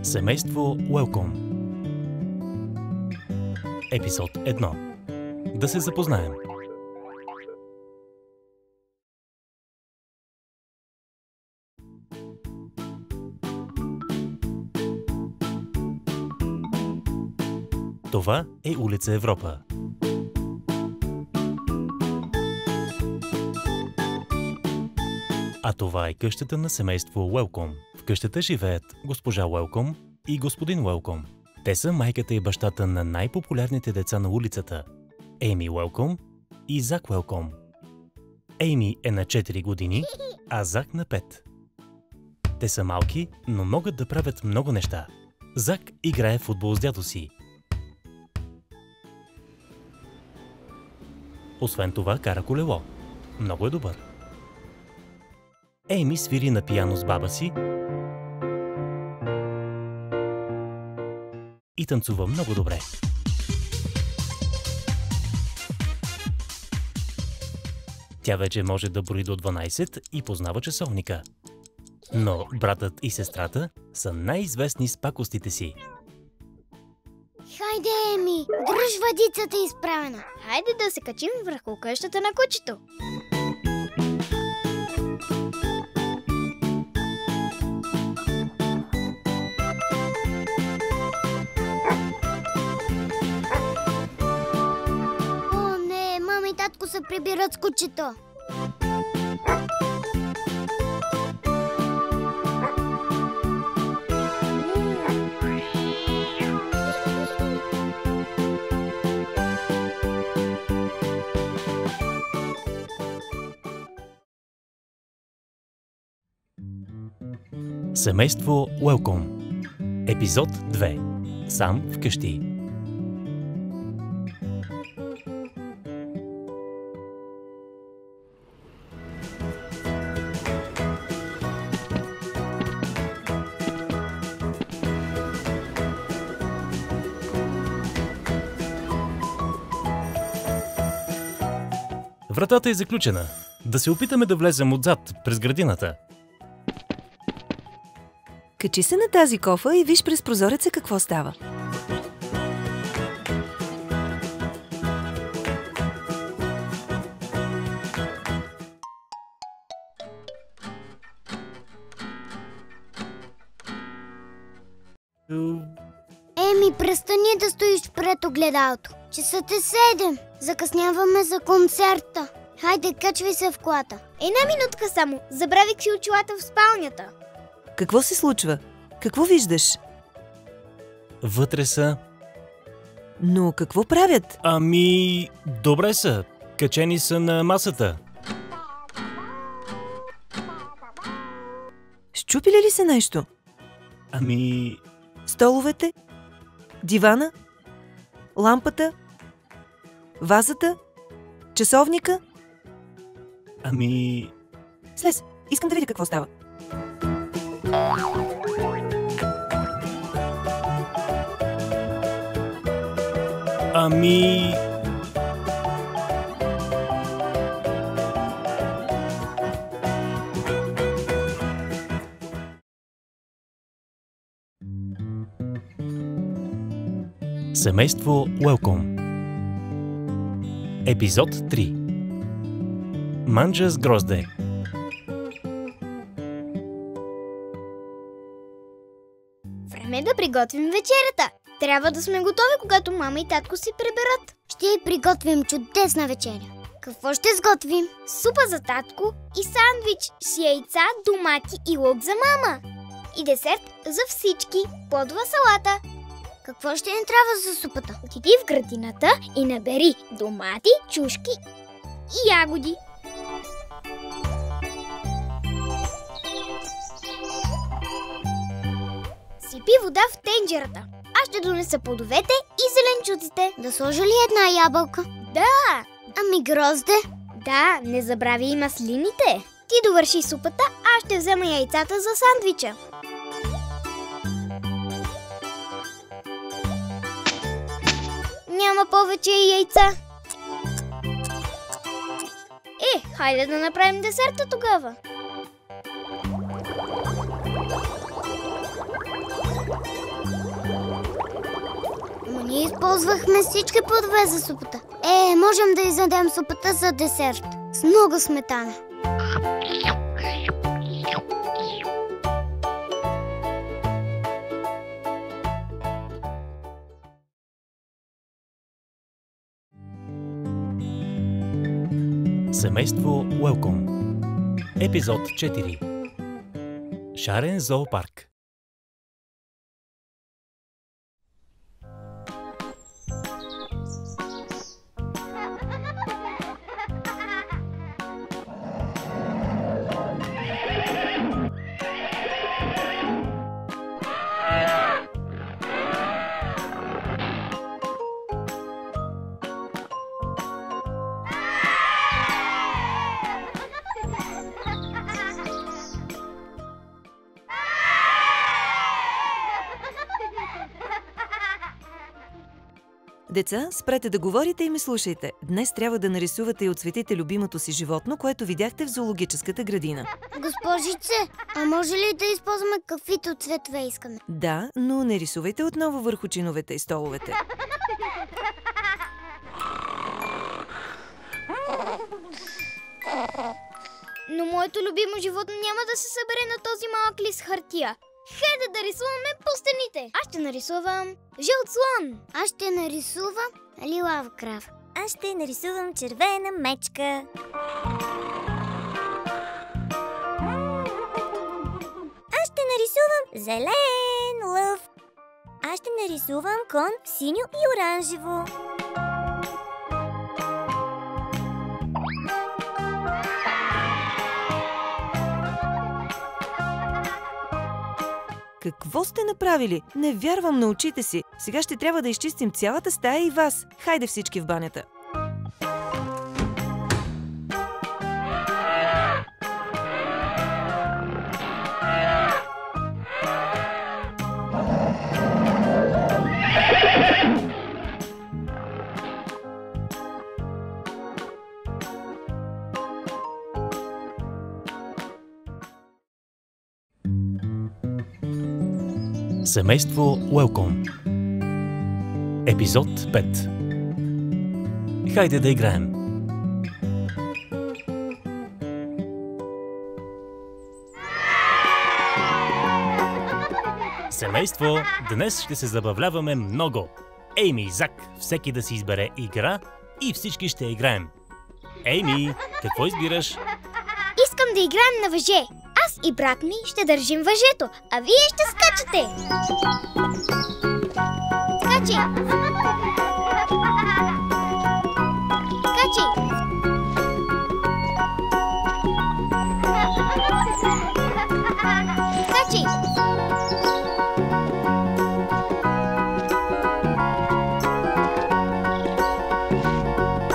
Семейство Welcome. Епизод 1. Да се запознаем. Това е улица Европа. А това е къщата на семейство Welcome. В къщата живеят госпожа Welcome и господин Welcome. Те са майката и бащата на най-популярните деца на улицата – Ейми Welcome и Зак Welcome. Ейми е на 4 години, а Зак на 5. Те са малки, но могат да правят много неща. Зак играе в футбол с дядо си. Освен това, кара колело. Много е добър. Ейми свири на пиано с баба си и танцува много добре. Тя вече може да брои до 12 и познава часовника. Но братът и сестрата са най-известни с пакостите си. Хайде, Еми! Дръж въдицата изправена! Хайде да се качим върху къщата на кучето! О, не! Мама и татко се прибират с кучето! Семейство Welcome. Епизод 2. Сам вкъщи. Вратата е заключена. Да се опитаме да влезем отзад, през градината. Качи се на тази кофа и виж през прозореца какво става. Еми, престани да стоиш пред огледалото. Часът е 7. Закъсняваме за концерта. Хайде, качвай се в колата. Една минутка само. Забравих си очилата в спалнята. Какво се случва? Какво виждаш? Вътре са... Но какво правят? Ами... добре са. Качени са на масата. Счупили ли се нещо? Ами... Столовете? Дивана? Лампата? Вазата? Часовника? Ами... Слез, искам да видя какво става. Ами... Семейство Welcome. Епизод 3. Манджа с грозде. Време е да приготвим вечерята. Трябва да сме готови, когато мама и татко си приберат. Ще й приготвим чудесна вечеря. Какво ще сготвим? Супа за татко и сандвич с яйца, домати и лук за мама. И десерт за всички – плодова салата. Какво ще ни трябва за супата? Отиди в градината и набери домати, чушки и ягоди. Сипи вода в тенджерата. Аз ще донеса плодовете и зеленчуците. Да сложа ли една ябълка? Да! Ами грозде? Да, не забрави и маслините. Ти довърши супата, аз ще взема яйцата за сандвича. Няма повече яйца. Хайде да направим десерта тогава. Използвахме всички плодове за супата. Можем да изядем супата за десерт. С много сметана. Семейство Уелком. Епизод 4. Шарен зоопарк. Деца, спрете да говорите и ме слушайте. Днес трябва да нарисувате и отцветите любимото си животно, което видяхте в зоологическата градина. Госпожице, а може ли да използваме каквито цветове искаме? Да, но не рисувайте отново върху чиновете и столовете. Но моето любимо животно няма да се събере на този малък лист хартия. Хайде да рисуваме по стените. Аз ще нарисувам жълт слон. Аз ще нарисувам лилава крава. Аз ще нарисувам червена мечка. Аз ще нарисувам зелен лъв. Аз ще нарисувам кон синьо и оранжево. Какво сте направили? Не вярвам на очите си. Сега ще трябва да изчистим цялата стая и вас. Хайде всички в банята. Семейство Уелком. Епизод 5. Хайде да играем. Семейство, днес ще се забавляваме много. Ейми и Зак, всеки да си избере игра и всички ще играем. Ейми, какво избираш? Искам да играем на въже. Аз и брат ми ще държим въжето, а вие ще скачате. Скачи! Скачи! Скачи!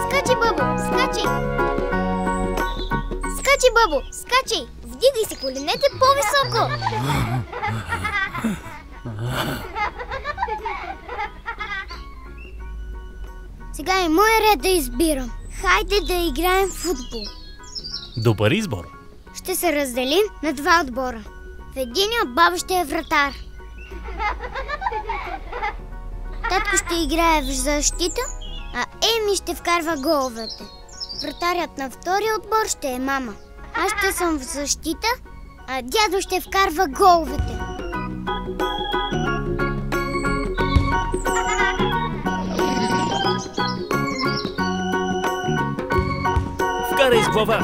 Скачи, Бъбо! Скачи! Скачи, Бъбо! Скачи! Вдигай се коленете по-високо! Сега е мой ред да избирам. Хайде да играем в футбол. Добър избор. Ще се разделим на два отбора. В единия баба ще е вратар. Татко ще играе в защита, а Еми ще вкарва головете. Вратарят на втория отбор ще е мама. Аз ще съм в защита, а дядо ще вкарва головете. Вкарай с глава!